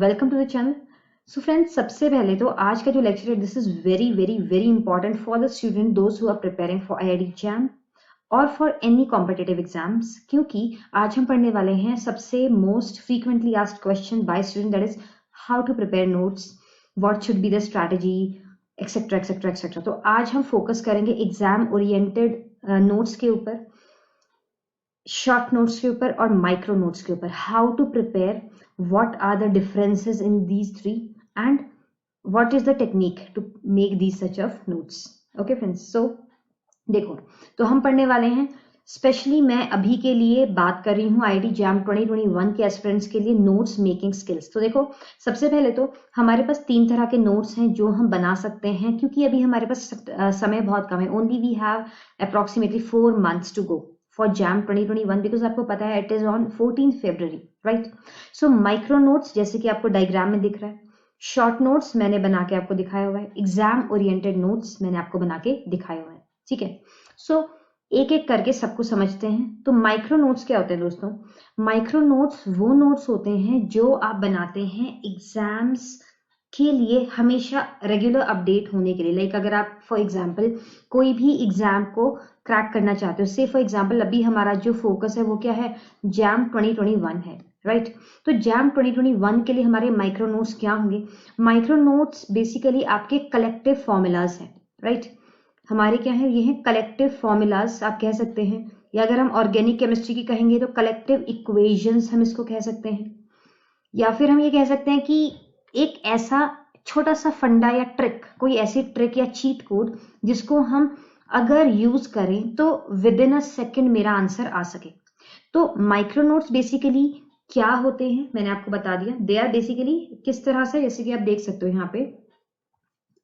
Welcome to the channel. So friends, सबसे पहले तो आज का जो लेक्चर है this is very very very important for the student those who are preparing for IIT JAM और फॉर एनी कॉम्पिटिटिव एग्जाम्स, क्योंकि आज हम पढ़ने वाले हैं सबसे most frequently asked question by student, that is how to prepare notes, what should be the strategy, etcetera etcetera etcetera. तो आज हम फोकस करेंगे एग्जाम ओरिएंटेड नोट्स के ऊपर, शॉर्ट नोट्स के ऊपर और माइक्रो नोट्स के ऊपर। How to prepare, what are the differences in these three, and what is the technique to make these such of notes. Okay friends, so देखो, तो हम पढ़ने वाले हैं, स्पेशली मैं अभी के लिए बात कर रही हूँ आईआईटी जैम 2021 के एस्पिरेंट्स के लिए नोट्स मेकिंग स्किल्स। तो देखो, सबसे पहले तो हमारे पास 3 तरह के नोट्स हैं जो हम बना सकते हैं, क्योंकि अभी हमारे पास समय बहुत कम है। Only we have approximately 4 months to go for JAM 2021, because आपको पता है it is on 14 February, right. So micro notes जैसे कि आपको डायग्राम में दिख रहा है, शॉर्ट नोट्स मैंने बना के आपको दिखाया हुआ है, एग्जाम ओरिएंटेड नोट्स मैंने आपको बना के दिखाया हुआ है, ठीक है। सो एक एक करके सबको समझते हैं। तो माइक्रो नोट्स क्या होते हैं दोस्तों? माइक्रो नोट्स वो नोट्स होते हैं जो आप बनाते हैं एग्जाम्स के लिए, हमेशा रेगुलर अपडेट होने के लिए। लाइक अगर आप फॉर एग्जाम्पल कोई भी एग्जाम को क्रैक करना चाहते हो, से फॉर एग्जाम्पल अभी हमारा जो फोकस है वो क्या है, जैम 2021 है, राइट। तो जैम 2021 के लिए हमारे माइक्रो नोट्स क्या होंगे? माइक्रो नोट्स बेसिकली आपके कलेक्टिव फॉर्मूलाज हैं, राइट। हमारे क्या है, ये हैं कलेक्टिव फॉर्मूलाज आप कह सकते हैं, या अगर हम ऑर्गेनिक केमिस्ट्री की कहेंगे तो कलेक्टिव इक्वेशंस हम इसको कह सकते हैं, या फिर हम ये कह सकते हैं कि एक ऐसा छोटा सा फंडा या ट्रिक, कोई ऐसी ट्रिक या चीट कोड जिसको हम अगर यूज करें तो विद इन अ सेकेंड मेरा आंसर आ सके। तो माइक्रो नोट्स बेसिकली क्या होते हैं मैंने आपको बता दिया। दे आर बेसिकली किस तरह से, जैसे कि आप देख सकते हो यहाँ पे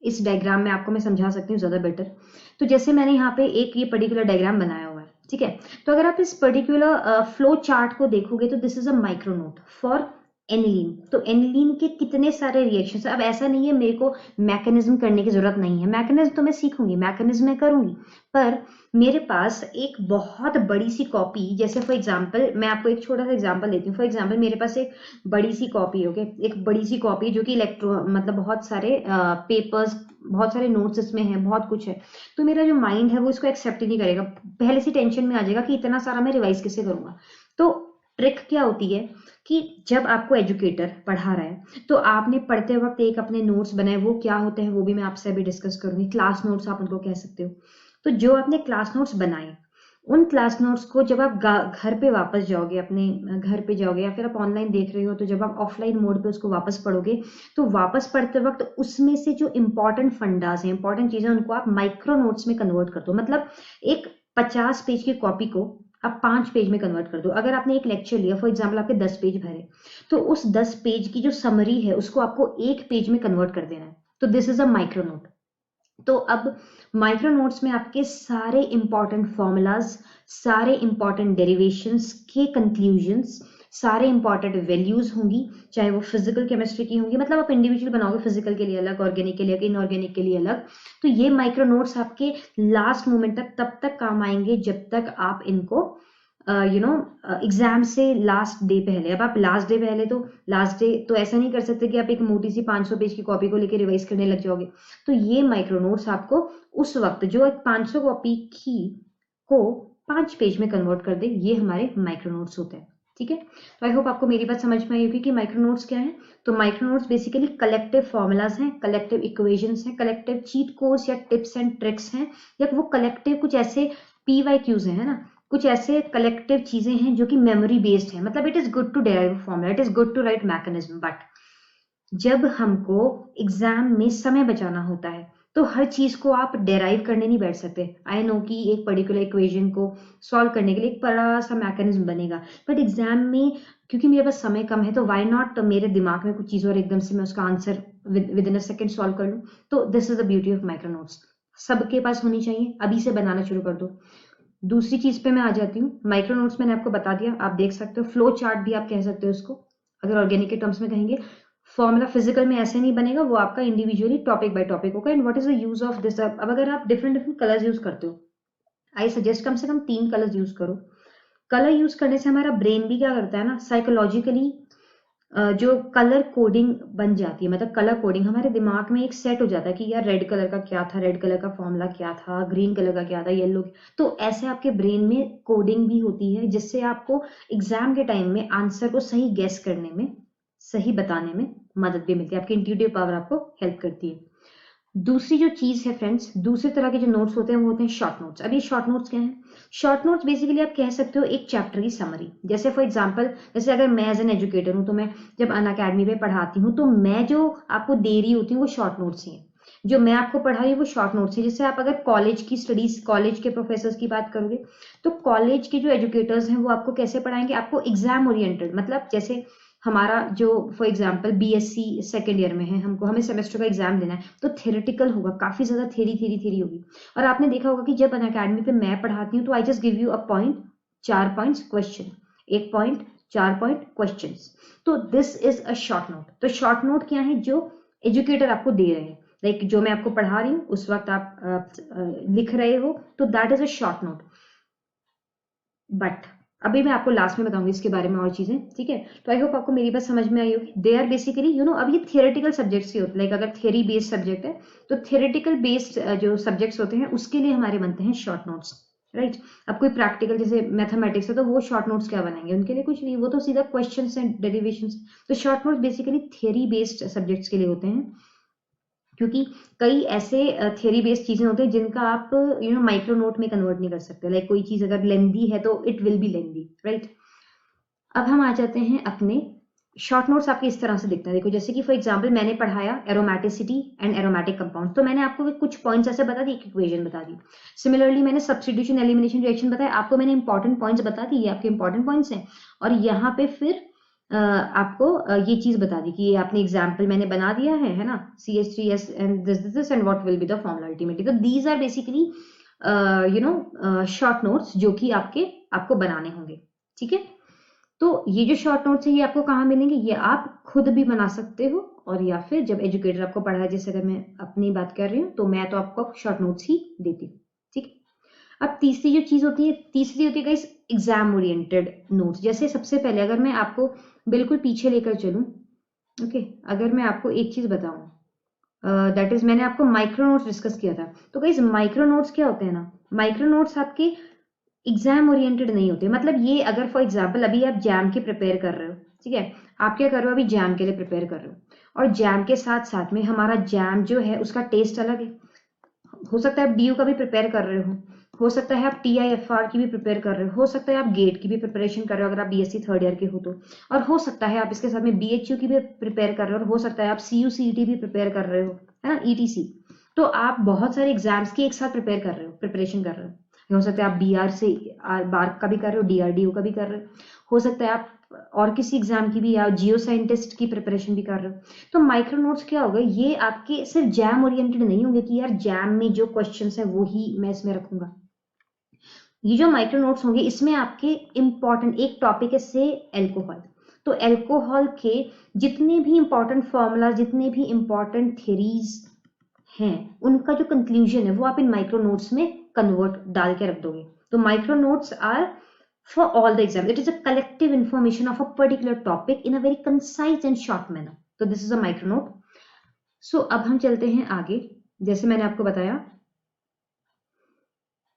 इस डायग्राम में आपको मैं समझा सकती हूँ ज्यादा बेटर। तो जैसे मैंने यहाँ पे एक ये पर्टिकुलर डायग्राम बनाया हुआ है, ठीक है। तो अगर आप इस पर्टिकुलर फ्लो चार्ट को देखोगे तो this is a micro note for aniline. तो एनिलीन के कितने सारे रिएक्शंस। अब ऐसा नहीं है मेरे को मैकेनिज्म करने की जरूरत नहीं है, मैकेनिज्म तो मैं सीखूंगी, मैकेनिज्म मैं करूंगी, पर मेरे पास एक बहुत बड़ी सी कॉपी, जैसे फॉर एग्जांपल मैं आपको एक छोटा सा एग्जांपल देती हूँ। फॉर एग्जांपल मेरे पास एक बड़ी सी कॉपी, ओके, एक बड़ी सी कॉपी जो कि मतलब बहुत सारे पेपर्स, बहुत सारे नोट्स इसमें हैं, बहुत कुछ है। तो मेरा जो माइंड है वो इसको एक्सेप्ट ही नहीं करेगा, पहले से टेंशन में आ जाएगा कि इतना सारा मैं रिवाइज कैसे करूंगा। तो ट्रिक क्या होती है कि जब आपको एजुकेटर पढ़ा रहा है तो आपने पढ़ते वक्त एक अपने नोट्स बनाए, वो क्या होते हैं वो भी मैं आपसे अभी डिस्कस करूंगी। क्लास नोट्स आप उनको कह सकते हो। तो जो आपने क्लास नोट्स बनाए, उन क्लास नोट्स को जब आप घर पे वापस जाओगे, अपने घर पे जाओगे, या फिर आप ऑनलाइन देख रहे हो, तो जब आप ऑफलाइन मोड पे उसको वापस पढ़ोगे तो वापस पढ़ते वक्त उसमें से जो इंपॉर्टेंट फंडास हैं, इंपॉर्टेंट चीजें, उनको आप माइक्रो नोट्स में कन्वर्ट कर दो। मतलब एक 50 पेज की कॉपी को आप 5 पेज में कन्वर्ट कर दो। अगर आपने एक लेक्चर लिया, फॉर एग्जाम्पल आपके 10 पेज भरे, तो उस 10 पेज की जो समरी है उसको आपको 1 पेज में कन्वर्ट कर देना है। तो this is a micro note. तो अब माइक्रो नोट्स में आपके सारे इंपॉर्टेंट फॉर्मूलाज, सारे इंपॉर्टेंट डेरिवेशंस के कंक्लूजन्स, सारे इंपॉर्टेंट वैल्यूज होंगी, चाहे वो फिजिकल केमिस्ट्री की होंगी, मतलब आप इंडिविजुअल बनाओगे, फिजिकल के लिए अलग, ऑर्गेनिक के लिए अलग, इनऑर्गेनिक के लिए अलग। तो ये माइक्रो नोट्स आपके लास्ट मोमेंट तक तब तक काम आएंगे जब तक आप इनको एग्जाम से लास्ट डे पहले, अब आप लास्ट डे पहले, तो लास्ट डे तो ऐसा नहीं कर सकते कि आप एक मोटी सी 500 पेज की कॉपी को लेकर रिवाइज करने लग जाओगे। तो ये माइक्रो नोट्स आपको उस वक्त जो एक 500 कॉपी की को 5 पेज में कन्वर्ट कर दे, ये हमारे माइक्रो नोट्स होते हैं, ठीक है। तो आई होप आपको मेरी बात समझ में आई होगी कि माइक्रो नोट्स क्या है। तो micro notes basically collective formulas हैं, कलेक्टिव इक्वेशंस हैं, कलेक्टिव चीट कोड्स या टिप्स एंड ट्रिक्स हैं, या वो कलेक्टिव कुछ ऐसे PYQs है ना, कुछ ऐसे कलेक्टिव चीजें हैं जो कि मेमोरी बेस्ड है। मतलब it is good to derive formula, it is good to write mechanism, but जब हमको एग्जाम में समय बचाना होता है तो हर चीज को आप डेराइव करने नहीं बैठ सकते। आई नो कि एक पर्टिकुलर इक्वेशन को सॉल्व करने के लिए एक बड़ा सा मैकेनिज्म बनेगा, बट एग्जाम में क्योंकि मेरे पास समय कम है तो व्हाई नॉट मेरे दिमाग में कुछ चीज और एकदम से मैं उसका answer with in a second solve कर लूं। तो this is the beauty of micro notes, सबके पास होनी चाहिए, अभी से बनाना शुरू कर दो। दूसरी चीज पे मैं आ जाती हूँ। माइक्रो नोट्स मैंने आपको बता दिया, आप देख सकते हो, फ्लो चार्ट भी आप कह सकते हो उसको, अगर ऑर्गेनिक के टर्म्स में कहेंगे। फॉर्मूला फिजिकल में ऐसे नहीं बनेगा, वो आपका इंडिविजुअली टॉपिक बाय टॉपिक होगा। And what is the use of this? अब अगर आप डिफरेंट डिफरेंट कलर्स यूज करते हो, आई सजेस्ट कम से कम 3 कलर्स यूज करो। कलर यूज करने से हमारा ब्रेन भी क्या करता है ना, साइकोलॉजिकली जो कलर कोडिंग बन जाती है, मतलब कलर कोडिंग हमारे दिमाग में एक सेट हो जाता है कि यार रेड कलर का क्या था, रेड कलर का फॉर्मूला क्या था, ग्रीन कलर का क्या था, येलो। तो ऐसे आपके ब्रेन में कोडिंग भी होती है, जिससे आपको एग्जाम के टाइम में आंसर को सही गेस करने में, सही बताने में मदद भी मिलती है। आपकी इंट्यूटिव पावर आपको हेल्प करती है। दूसरी जो चीज है फ्रेंड्स, दूसरे तरह के जो नोट्स होते हैं वो होते हैं शॉर्ट नोट्स। अब ये शॉर्ट नोट्स क्या हैं? शॉर्ट नोट्स बेसिकली आप कह सकते हो एक चैप्टर की समरी। जैसे फॉर एग्जांपल, जैसे अगर मैं एज एन एजुकेटर हूं, तो मैं जब अनअकैडमी पे पढ़ाती हूँ, तो मैं जो आपको दे रही होती हूँ वो शॉर्ट नोट्स ही हैं। जो मैं आपको पढ़ा रही हूँ वो शॉर्ट नोट्स है। जैसे आप अगर कॉलेज की स्टडीज, कॉलेज के प्रोफेसर्स की बात करोगे, तो कॉलेज के जो एजुकेटर्स हैं वो आपको कैसे पढ़ाएंगे? आपको एग्जाम ओरिएंटेड, मतलब जैसे हमारा जो for example BSc second year में है, हमें सेमेस्टर का एग्जाम देना है, तो थ्योरेटिकल होगा, काफी ज्यादा थ्योरी होगी। और आपने देखा होगा कि जब अनअकैडमी पे मैं पढ़ाती हूँ, तो I just give you a point, 4 points question, 1 point 4 point question. तो this is a short note. तो शॉर्ट नोट क्या है? जो एजुकेटर आपको दे रहे हैं, लाइक जो मैं आपको पढ़ा रही हूँ उस वक्त आप लिख रहे हो, तो that is a short note. But अभी मैं आपको लास्ट में बताऊंगी इसके बारे में और चीजें, ठीक है? तो आई होप आपको मेरी बात समझ में आई होगी। दे आर बेसिकली अब ये थियोरेटिकल सब्जेक्ट्स ही होते हैं, लाइक अगर थियोरी बेस्ड सब्जेक्ट है, तो थियोरेटिकल बेस्ड जो सब्जेक्ट्स होते हैं उसके लिए हमारे बनते हैं शॉर्ट नोट्स, राइट? अब कोई प्रैक्टिकल जैसे मैथमेटिक्स है, तो वो शॉर्ट नोट्स क्या बनाएंगे? उनके लिए कुछ नहीं, वो तो सीधा क्वेश्चंस एंड डेरिवेशंस। तो short notes basically theory based subjects के लिए होते हैं, क्योंकि कई ऐसे थियरी बेस्ड चीजें होती हैं जिनका आप माइक्रो नोट में कन्वर्ट नहीं कर सकते। लाइक कोई चीज अगर लेंदी है तो it will be lengthy, right? अब हम आ जाते हैं अपने शॉर्ट नोट्स। आपके इस तरह से दिखते हैं, देखो जैसे कि फॉर एग्जांपल मैंने पढ़ाया एरोमेटिसिटी एंड एरोमेटिक कंपाउंड, तो मैंने आपको कुछ पॉइंट्स ऐसे बता दी, एक इक्वेशन बता दी। सिमिलरली मैंने सब्स्टिट्यूशन एलिमिनेशन रिएक्शन बताया, आपको मैंने इंपॉर्टेंट पॉइंट्स बता दी, ये आपके इंपॉर्टेंट पॉइंट्स हैं। और यहाँ पे फिर आपको ये चीज बता दी कि ये आपने एग्जाम्पल मैंने बना दिया है ना, CH3S and this and what will be the formula ultimately. तो these are basically short notes जो कि आपको बनाने होंगे, ठीक है? तो ये जो शॉर्ट नोट्स है ये आपको कहाँ मिलेंगे? ये आप खुद भी बना सकते हो, और या फिर जब एजुकेटर आपको पढ़ाए, जैसे अगर मैं अपनी बात कर रही हूँ तो मैं तो आपको शॉर्ट नोट्स ही देती हूँ, ठीक है? अब तीसरी जो चीज होती है, तीसरी होती है गाइस एग्जाम ओरिएंटेड नोट्स। जैसे सबसे पहले अगर मैं आपको बिल्कुल पीछे लेकर चलूं, ओके, अगर मैं आपको एक चीज बताऊं, दैट इज मैंने आपको माइक्रो नोट्स डिस्कस किया था। तो गाइस माइक्रो नोट्स क्या होते हैं ना, माइक्रो नोट्स आपके एग्जाम ओरिएंटेड नहीं होते। मतलब ये अगर फॉर एग्जाम्पल अभी आप जैम के प्रिपेयर कर रहे हो, ठीक है, आप क्या कर रहे हो, अभी जैम के लिए प्रिपेयर कर रहे हो, और जैम के साथ साथ में हमारा जैम जो है उसका टेस्ट अलग है। हो सकता है आप DU का भी प्रिपेयर कर रहे हो सकता है आप TIFR की भी प्रिपेयर कर रहे हो सकता है आप गेट की भी प्रिपरेशन कर रहे हो अगर आप BSc थर्ड ईयर के हो तो, और हो सकता है आप इसके साथ में BHU की भी प्रिपेयर कर रहे हो, और हो सकता है आप CU CET भी प्रिपेयर कर रहे हो, है ना, ETC। तो आप बहुत सारे एग्जाम्स की एक साथ प्रिपेयर कर रहे हो, प्रिपरेशन कर रहे हो सकता है आप BR से बार्क का भी कर रहे हो, DRDO का भी कर रहे हो सकता है आप और किसी एग्जाम की भी या जियो साइंटिस्ट की प्रिपरेशन भी कर रहे हो। तो माइक्रो नोट्स क्या होगा, ये आपके सिर्फ जैम ओरिएंटेड नहीं होंगे कि यार जैम में जो क्वेश्चंस है वो ही मैं इसमें रखूंगा। ये जो माइक्रो नोट्स होंगे इसमें आपके इंपॉर्टेंट एक टॉपिक है से एल्कोहल, तो एल्कोहल के जितने भी इंपॉर्टेंट फॉर्मूला, जितने भी इंपॉर्टेंट थ्योरीज हैं, उनका जो कंक्लूजन है वो आप इन माइक्रो नोट्स में कन्वर्ट डाल के रख दोगे। तो micro notes are for all the exams. It is a collective information of a particular topic in a very concise and short manner. तो this is a micro note. So अब हम चलते हैं आगे, जैसे मैंने आपको बताया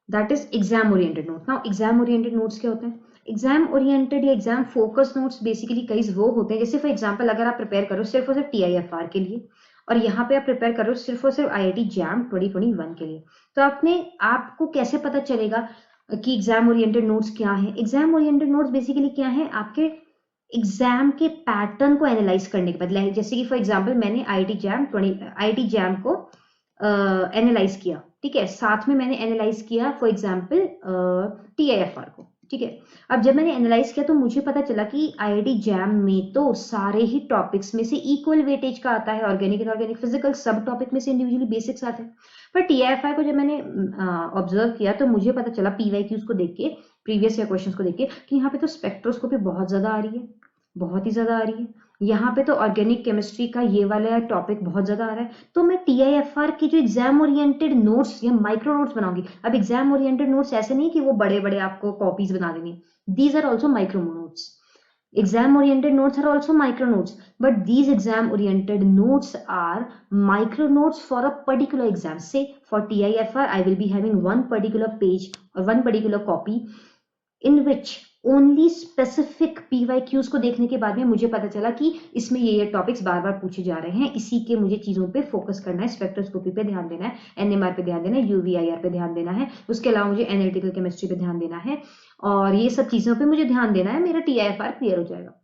that is exam oriented notes. Now exam oriented notes क्या होते हैं? एग्जाम ओरिएंटेड या एग्जाम फोकस नोट्स बेसिकली कई वो होते हैं, जैसे फॉर एग्जांपल अगर आप प्रिपेयर करो सिर्फ और सिर्फ TIFR के लिए, और यहाँ पे आप प्रिपेयर करो सिर्फ और सिर्फ IIT JAM 2021 के लिए, तो आपको कैसे पता चलेगा कि एग्जाम ओरिएंटेड नोट्स क्या है? एग्जाम ओरिएंटेड नोट्स बेसिकली क्या है, आपके एग्जाम के पैटर्न को एनालाइज करने के बाद, जैसे कि फॉर एग्जांपल मैंने IIT JAM को एनालाइज किया, ठीक है, साथ में मैंने एनालाइज किया फॉर एग्जांपल TIFR को, ठीक है। अब जब मैंने एनालाइज किया तो मुझे पता चला कि IIT JAM में तो सारे ही टॉपिक्स में से इक्वल वेटेज का आता है, ऑर्गेनिक एंड ऑर्गेनिक फिजिकल सब टॉपिक में से इंडिविजुअली बेसिक्स आते हैं। पर TIFR को जब मैंने ऑब्जर्व किया तो मुझे पता चला PYQs को देख के, प्रीवियस ईयर क्वेश्चंस को देख के, कि यहाँ पे तो स्पेक्ट्रोस्कोपी बहुत ज्यादा आ रही है, बहुत ही ज्यादा आ रही है। यहाँ पे तो ऑर्गेनिक केमिस्ट्री का ये वाला टॉपिक बहुत ज्यादा आ रहा है। तो मैं TIFR की जो एग्जाम ओरिएंटेड नोट्स या माइक्रो नोट्स बनाऊंगी। अब एग्जाम ओरिएंटेड नोट्स ऐसे नहीं कि वो बड़े बड़े आपको कॉपीज बना देंगे, these are also micro notes. Exam oriented notes are also micro notes, but these exam oriented notes are micro notes for a particular exam. Say for TIFR I will be having one particular page or one particular copy in which only specific PYQs को देखने के बाद में मुझे पता चला कि इसमें ये टॉपिक्स बार बार पूछे जा रहे हैं, इसी के मुझे चीजों पे फोकस करना है, स्पेक्ट्रोस्कोपी पे ध्यान देना है, NMR पे ध्यान देना है, UVIR पे ध्यान देना है, उसके अलावा मुझे एनालिटिकल केमिस्ट्री पे ध्यान देना है और ये सब चीजों पे मुझे ध्यान देना है, मेरा TIFR क्लियर हो जाएगा।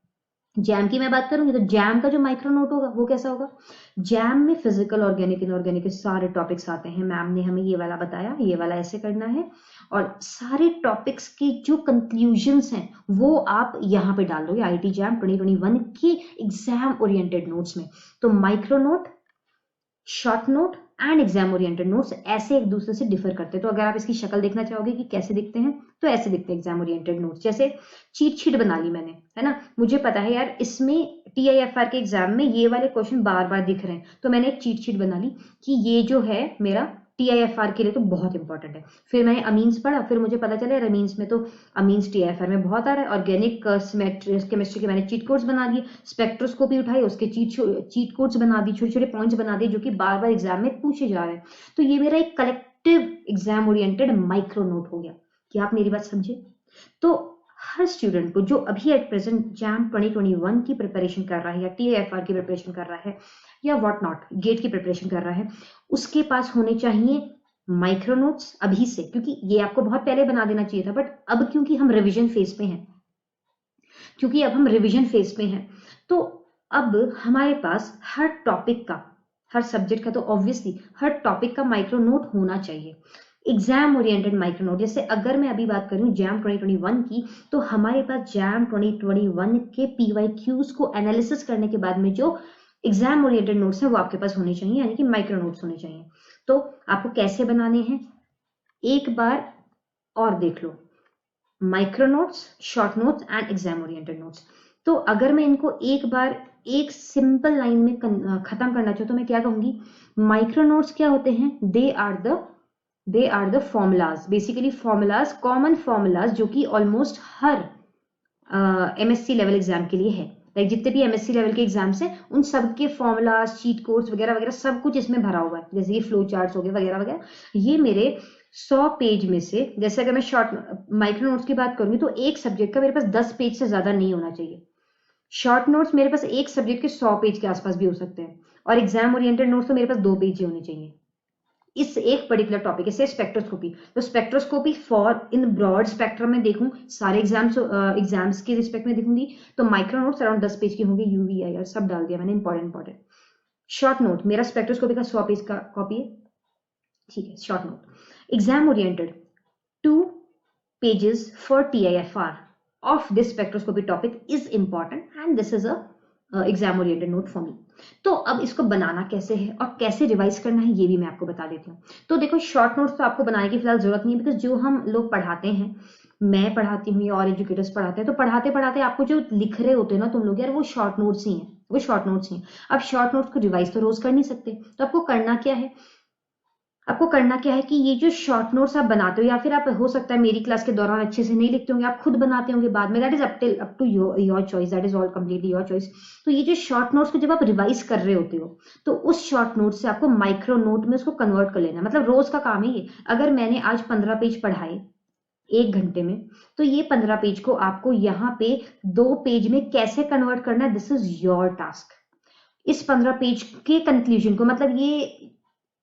जैम की मैं बात करूंगी तो जैम का जो माइक्रो नोट होगा वो कैसा होगा? जैम में फिजिकल, ऑर्गेनिक, इनऑर्गेनिक के सारे टॉपिक्स आते हैं। मैम ने हमें ये वाला बताया, ये वाला ऐसे करना है और सारे टॉपिक्स के जो कंक्लूजन्स हैं वो आप यहाँ पे डाल दोगे IIT जैम 2021 के एग्जाम ओरिएंटेड नोट्स में। तो micro note, short note and exam oriented notes ऐसे एक दूसरे से डिफर करते हैं। तो अगर आप इसकी शक्ल देखना चाहोगे कि कैसे दिखते हैं तो ऐसे दिखते हैं एग्जाम ओरिएंटेड नोट्स। जैसे चीट शीट बना ली मैंने, है ना, मुझे पता है यार इसमें TIFR के एग्जाम में ये वाले क्वेश्चन बार बार दिख रहे हैं, तो मैंने एक चीट शीट बना ली कि ये जो है मेरा TIFR के लिए तो बहुत इंपॉर्टेंट है। फिर मैंने अमीन्स पढ़ा, फिर मुझे पता चला अमीन्स में तो अमीन्स TIFR में बहुत आ रहा है। ऑर्गेनिक केमिस्ट्री के मैंने चीट कोड्स बना दिए, स्पेक्ट्रोस्कोपी उठाई, उसके चीट कोड्स बना दिए, छोटे छोटे पॉइंट्स बना दिए जो कि बार बार एग्जाम में पूछे जा रहे हैं। तो ये मेरा एक collective exam oriented micro note हो गया। क्या आप मेरी बात समझे? तो हर स्टूडेंट को जो अभी एट प्रेजेंट जैम 2021 की प्रिपरेशन कर रहा है या TIFR की प्रिपरेशन कर रहा है या व्हाट नॉट गेट की प्रिपरेशन कर रहा है, उसके पास होने चाहिए माइक्रो नोट्स अभी से, क्योंकि ये आपको बहुत पहले बना देना चाहिए था, बट अब क्योंकि हम रिवीजन फेज पे हैं, तो अब हमारे पास हर टॉपिक का, हर सब्जेक्ट का तो ऑब्वियसली हर टॉपिक का माइक्रो नोट होना चाहिए। एग्जाम ओरिएंटेड माइक्रो नोट, जैसे अगर मैं अभी बात करूं जैम 2021 की, तो हमारे पास जैम 2021 के PYQs को एनालिसिस करने के बाद में जो एग्जाम ओरिएंटेड नोट्स हैं वो आपके पास होने चाहिए, यानी कि माइक्रो नोट्स होने चाहिए। तो आपको कैसे बनाने हैं एक बार और देख लो, micro notes, short notes and exam oriented notes. तो अगर मैं इनको एक बार एक सिंपल लाइन में खत्म करना चाहूँ तो मैं क्या कहूंगी? माइक्रो नोट्स क्या होते हैं? They are the formulas, basically formulas, common formulas जो कि ऑलमोस्ट हर MSc लेवल एग्जाम के लिए है। लाइक जितने भी MSc लेवल के एग्जाम्स हैं उन सब के फॉर्मूलाज, चीट कोड्स वगैरह वगैरह सब कुछ इसमें भरा हुआ है, जैसे कि फ्लो चार्ट्स हो गए वगैरह वगैरह। ये मेरे 100 पेज में से, जैसे अगर मैं शॉर्ट माइक्रो नोट्स की बात करूंगी तो एक सब्जेक्ट का मेरे पास 10 पेज से ज्यादा नहीं होना चाहिए। शॉर्ट नोट्स मेरे पास एक सब्जेक्ट के 100 पेज के आसपास भी हो सकते हैं, और एग्जाम ओरिएंटेड नोट्स तो मेरे पास 2 पेज ही होने चाहिए इस एक पर्टिकुलर टॉपिक। जैसे स्पेक्ट्रोस्कोपी, तो spectroscopy for in broad spectrum में देखूं, सारे एग्जाम्स के रिस्पेक्ट में देखूंगी तो माइक्रो नोट्स अराउंड 10 पेज के होंगे। UVIR सब डाल दिया मैंने, इंपॉर्टेंट। शॉर्ट नोट मेरा स्पेक्ट्रोस्कोपी का 100 पेज का कॉपी है, ठीक है। Short note exam oriented 2 pages for TIFR of this spectroscopy topic is important and this is a exam oriented note for me. तो अब इसको बनाना कैसे है और कैसे रिवाइज करना है ये भी मैं आपको बता देती हूँ। तो देखो शॉर्ट नोट्स तो आपको बनाने की फिलहाल जरूरत नहीं है, बिकॉज जो हम लोग पढ़ाते हैं, मैं पढ़ाती हूँ या और एजुकेटर्स पढ़ाते हैं, तो पढ़ाते पढ़ाते आपको जो लिख रहे होते हैं ना तुम लोग यार, वो शॉर्ट नोट्स ही हैं, वो शॉर्ट नोट्स ही हैं। अब शॉर्ट नोट्स को रिवाइज तो रोज कर नहीं सकते, तो आपको करना क्या है? आपको करना क्या है कि ये जो शॉर्ट नोट्स आप बनाते हो, या फिर आप हो सकता है मेरी क्लास के दौरान अच्छे से नहीं लिखते होंगे, आप खुद बनाते होंगे बाद में, that is up to your choice, that is all completely your choice. तो ये जो शॉर्ट नोट्स को जब आप रिवाइज कर रहे होते हो तो उस शॉर्ट नोट से आपको माइक्रो नोट में उसको कन्वर्ट कर लेना, मतलब रोज का काम है ये। अगर मैंने आज 15 पेज पढ़ाए 1 घंटे में, तो ये 15 पेज को आपको यहाँ पे 2 पेज में कैसे कन्वर्ट करना है, दिस इज योर टास्क। इस 15 पेज के कंक्लूजन को, मतलब ये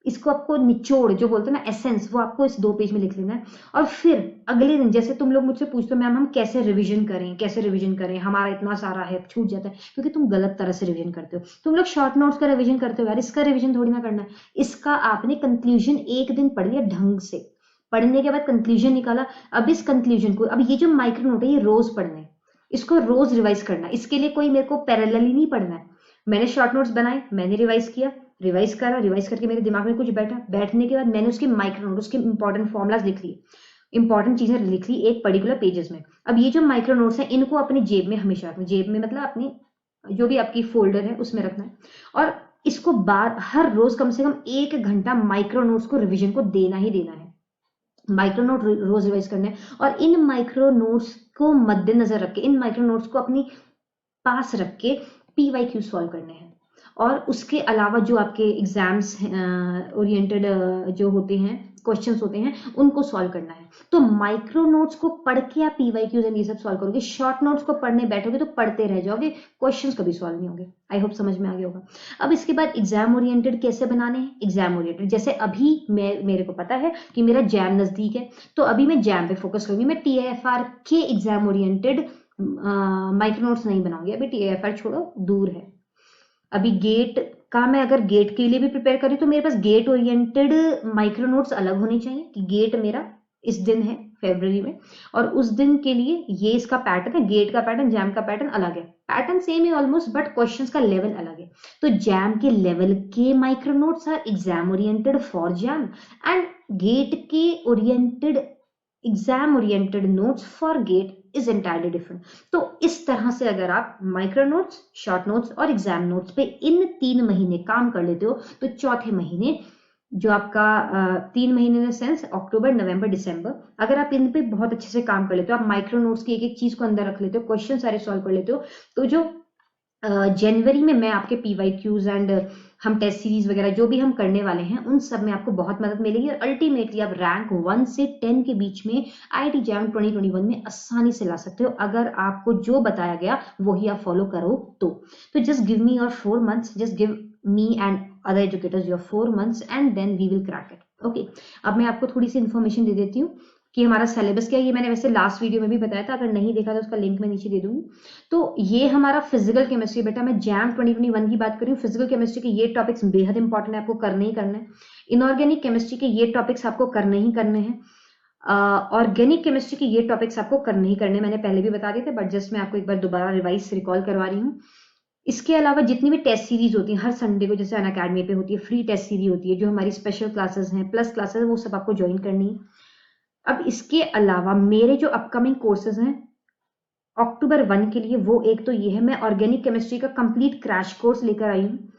इसको आपको निचोड़ जो बोलते हैं ना, एसेंस, वो आपको इस 2 पेज में लिख लेना है। और फिर अगले दिन, जैसे तुम लोग मुझसे पूछते हो मैम हम कैसे रिवीजन करें, हमारा इतना सारा है छूट जाता है, क्योंकि तुम गलत तरह से रिवीजन करते हो। तुम लोग शॉर्ट नोट्स का रिवीजन करते हो यार, इसका रिवीजन थोड़ी ना करना है। इसका आपने कंक्लूजन एक दिन पढ़ लिया ढंग से, पढ़ने के बाद कंक्लूजन निकाला, अब इस कंक्लूजन को, अब ये जो माइक्रो नोट है ये रोज पढ़ना है, इसको रोज रिवाइज करना है। इसके लिए कोई मेरे को पैरेलली नहीं पढ़ना है। मैंने शॉर्ट नोट्स बनाए, मैंने रिवाइज किया, रिवाइज करा, रिवाइज करके मेरे दिमाग में कुछ बैठा, बैठने के बाद मैंने उसके माइक्रो नोट, उसके इंपॉर्टेंट फॉर्मुलाज लिख लिए, इंपॉर्टेंट चीजें लिख ली एक पर्टिकुलर पेजेस में। अब ये जो माइक्रो नोट्स हैं इनको अपनी जेब में हमेशा रखना, जेब में मतलब अपनी जो भी आपकी फोल्डर है उसमें रखना है, और इसको हर रोज कम से कम 1 घंटा माइक्रो नोट्स को रिविजन को देना ही देना है। माइक्रो नोट रोज रिवाइज करना है, और इन माइक्रो नोट्स को मद्देनजर रख के, इन माइक्रो नोट्स को अपनी पास रख के PYQ सॉल्व करने हैं। और उसके अलावा जो आपके एग्जाम्स ओरिएंटेड जो होते हैं क्वेश्चंस होते हैं उनको सॉल्व करना है। तो माइक्रो नोट्स को पढ़ के आप PYQs एंड ये सब सॉल्व करोगे। शॉर्ट नोट्स को पढ़ने बैठोगे तो पढ़ते रह जाओगे, क्वेश्चंस कभी सॉल्व नहीं होंगे। आई होप समझ में आ गया होगा। अब इसके बाद एग्जाम ओरिएंटेड कैसे बनाने हैं। एग्जाम ओरिएंटेड जैसे अभी मेरे को पता है कि मेरा जैम नजदीक है, तो अभी मैं जैम पे फोकस करूंगी। मैं TIFR के एग्जाम ओरिएंटेड माइक्रो नोट्स नहीं बनाऊंगी। अभी TIFR छोड़ो, दूर है। अभी गेट का मैं अगर गेट के लिए भी प्रिपेयर करी तो मेरे पास गेट ओरिएंटेड माइक्रो नोट्स अलग होने चाहिए कि गेट मेरा इस दिन है फरवरी में, और उस दिन के लिए ये इसका पैटर्न है। गेट का पैटर्न, जैम का पैटर्न अलग है। पैटर्न सेम है ऑलमोस्ट, बट क्वेश्चंस का लेवल अलग है। तो जैम के लेवल के micro notes are exam oriented for JAM, and GATE के oriented exam oriented notes for GATE is entirely different. तो इस तरह से अगर आप माइक्रो नोट्स, शॉर्ट नोट्स और एग्जाम नोट्स पे इन 3 महीने काम कर लेते हो, तो चौथे महीने जो आपका 3 महीने इन सेंस अक्टूबर, नवंबर, दिसंबर, अगर आप इन पे बहुत अच्छे से काम कर लेते हो, आप माइक्रो नोट्स की एक एक चीज को अंदर रख लेते हो, क्वेश्चन सारे सॉल्व कर लेते हो, तो जो जनवरी में मैं आपके PYQs एंड हम टेस्ट सीरीज वगैरह जो भी हम करने वाले हैं उन सब में आपको बहुत मदद मिलेगी, और अल्टीमेटली आप रैंक 1 से 10 के बीच में IIT JAM 2021 में आसानी से ला सकते हो, अगर आपको जो बताया गया वही आप फॉलो करो तो just give me your 4 months, just give me and other educators your 4 months and then we will crack it. Okay, अब मैं आपको थोड़ी सी इन्फॉर्मेशन दे देती हूँ कि हमारा सिलेबस क्या है। ये मैंने वैसे लास्ट वीडियो में भी बताया था, अगर नहीं देखा तो उसका लिंक मैं नीचे दे दूंगी। तो ये हमारा फिजिकल केमिस्ट्री, बेटा मैं जैम 2021 की बात कर रही हूँ। फिजिकल केमिस्ट्री के ये टॉपिक्स बेहद इंपॉर्टेंट है, आपको करने ही करना है। इनऑर्गेनिक केमिस्ट्री के ये टॉपिक्स आपको करने ही करने हैं। ऑर्गेनिक केमिस्ट्री के ये टॉपिक्स आपको करने ही करने, मैंने पहले भी बता दिए थे, बट जस्ट मैं आपको एक बार दोबारा रिवाइज रिकॉल करवा रही हूँ। इसके अलावा जितनी भी टेस्ट सीरीज होती है हर संडे को, जैसे अनअकैडमी पे होती है, फ्री टेस्ट सीरीज होती है, जो हमारी स्पेशल क्लासेस हैं, प्लस क्लासेस, वो सब आपको ज्वाइन करनी है। अब इसके अलावा मेरे जो अपकमिंग कोर्सेज हैं अक्टूबर 1 के लिए, वो एक तो ये है, मैं ऑर्गेनिक केमिस्ट्री का कंप्लीट क्रैश कोर्स लेकर आई हूँ।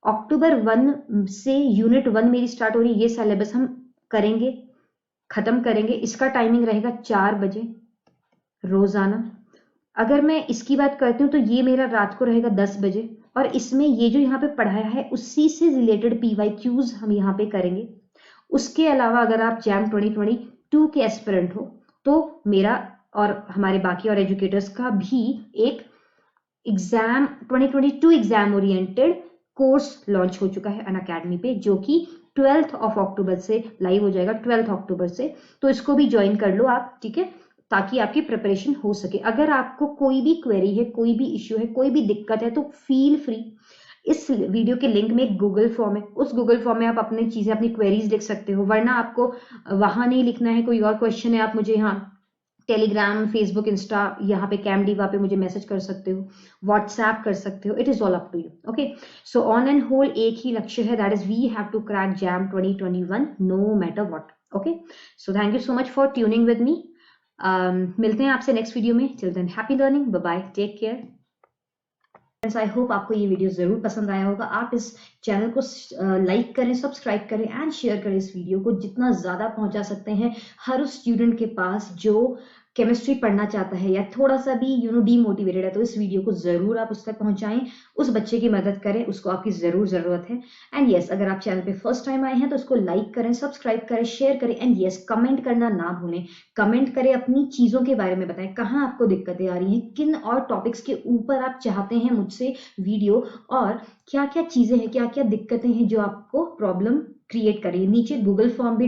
अक्टूबर 1 से यूनिट 1 मेरी स्टार्ट हो रही है। ये सिलेबस हम करेंगे, खत्म करेंगे। इसका टाइमिंग रहेगा 4 बजे रोजाना। अगर मैं इसकी बात करती हूँ तो ये मेरा रात को रहेगा 10 बजे, और इसमें ये जो यहाँ पे पढ़ाया है उसी से रिलेटेड PYQs हम यहाँ पे करेंगे। उसके अलावा अगर आप जैम 2022 के एस्पिरेंट हो तो मेरा और हमारे बाकी और एजुकेटर्स का भी एक exam 2022 exam oriented course launch हो चुका है अनअकैडमी पे, जो कि 12th of अक्टूबर से लाइव हो जाएगा, 12th अक्टूबर से। तो इसको भी ज्वाइन कर लो आप, ठीक है, ताकि आपकी प्रिपरेशन हो सके। अगर आपको कोई भी क्वेरी है, कोई भी इश्यू है, कोई भी दिक्कत है, तो फील फ्री, इस वीडियो के लिंक में एक गूगल फॉर्म है, उस गूगल फॉर्म में आप अपनी चीजें, अपनी क्वेरीज लिख सकते हो। वरना आपको वहां नहीं लिखना है, कोई और क्वेश्चन है, आप मुझे यहाँ टेलीग्राम, फेसबुक, इंस्टा, यहाँ पे कैमडीवा पे मुझे मैसेज कर सकते हो, व्हाट्सएप कर सकते हो। It is all up to you. Okay, so on and whole एक ही लक्ष्य है, that is we have to crack JAM 2021 no matter what. Okay, so thank you so much for tuning with me. मिलते हैं आपसे next video में। Till then happy learning, bye bye, take care. I hope आपको ये video जरूर पसंद आया होगा। आप इस चैनल को लाइक करें, सब्सक्राइब करें एंड शेयर करें इस वीडियो को, जितना ज्यादा पहुंचा सकते हैं हर उस स्टूडेंट के पास जो केमिस्ट्री पढ़ना चाहता है या थोड़ा सा भी डीमोटिवेटेड है। तो इस वीडियो को जरूर आप उस तक पहुंचाएं, उस बच्चे की मदद करें, उसको आपकी जरूर जरूरत है। एंड यस, अगर आप चैनल पे फर्स्ट टाइम आए हैं तो उसको लाइक करें, सब्सक्राइब करें, शेयर करें, एंड यस, कमेंट करना ना भूलें। कमेंट करें, अपनी चीजों के बारे में बताएं, कहाँ आपको दिक्कतें आ रही हैं, किन और टॉपिक्स के ऊपर आप चाहते हैं मुझसे वीडियो, और क्या क्या चीजें हैं, क्या क्या दिक्कतें हैं जो आपको प्रॉब्लम क्रिएट करिए। नीचे गूगल फॉर्म भी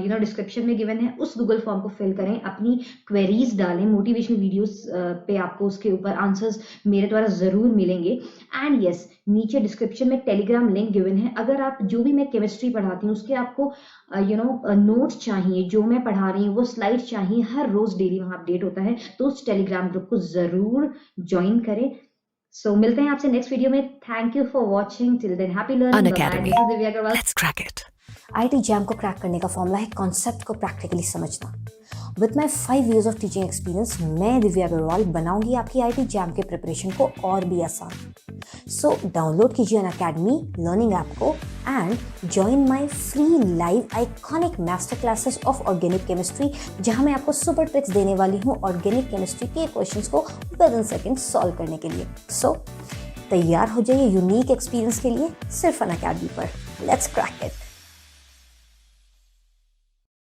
डिस्क्रिप्शन में गिवन है, उस गूगल फॉर्म को फिल करें, अपनी क्वेरीज डालें, मोटिवेशनल वीडियोस पे आपको उसके ऊपर आंसर्स मेरे द्वारा जरूर मिलेंगे। एंड यस, नीचे डिस्क्रिप्शन में टेलीग्राम लिंक गिवन है। अगर आप जो भी मैं केमिस्ट्री पढ़ाती हूँ उसके आपको नोट्स चाहिए, जो मैं पढ़ा रही हूँ वो स्लाइड चाहिए, हर रोज डेली वहां अपडेट होता है, तो उस टेलीग्राम ग्रुप को जरूर ज्वाइन करें। सो मिलते हैं आपसे नेक्स्ट वीडियो में। Thank you for watching, till then happy learning, bye bye. This is Divya Agrawal. Let's crack it. IIT JAM को क्रैक करने का फॉर्मूला है कॉन्सेप्ट को प्रैक्टिकली समझना। With my 5 years of teaching experience मैं दिव्या अग्रवाल बनाऊंगी आपकी IIT जैम के प्रिपरेशन को और भी आसान। सो डाउनलोड कीजिए अनअकैडमी लर्निंग ऐप को and join my free live iconic master classes of organic chemistry, जहां मैं आपको सुपर ट्रिक्स देने वाली हूं ऑर्गेनिक केमिस्ट्री के क्वेश्चंस को विद इन सेकंड सॉल्व करने के लिए। सो तैयार हो जाइए यूनिक एक्सपीरियंस के लिए सिर्फ अनअकैडमी पर। Let's crack it.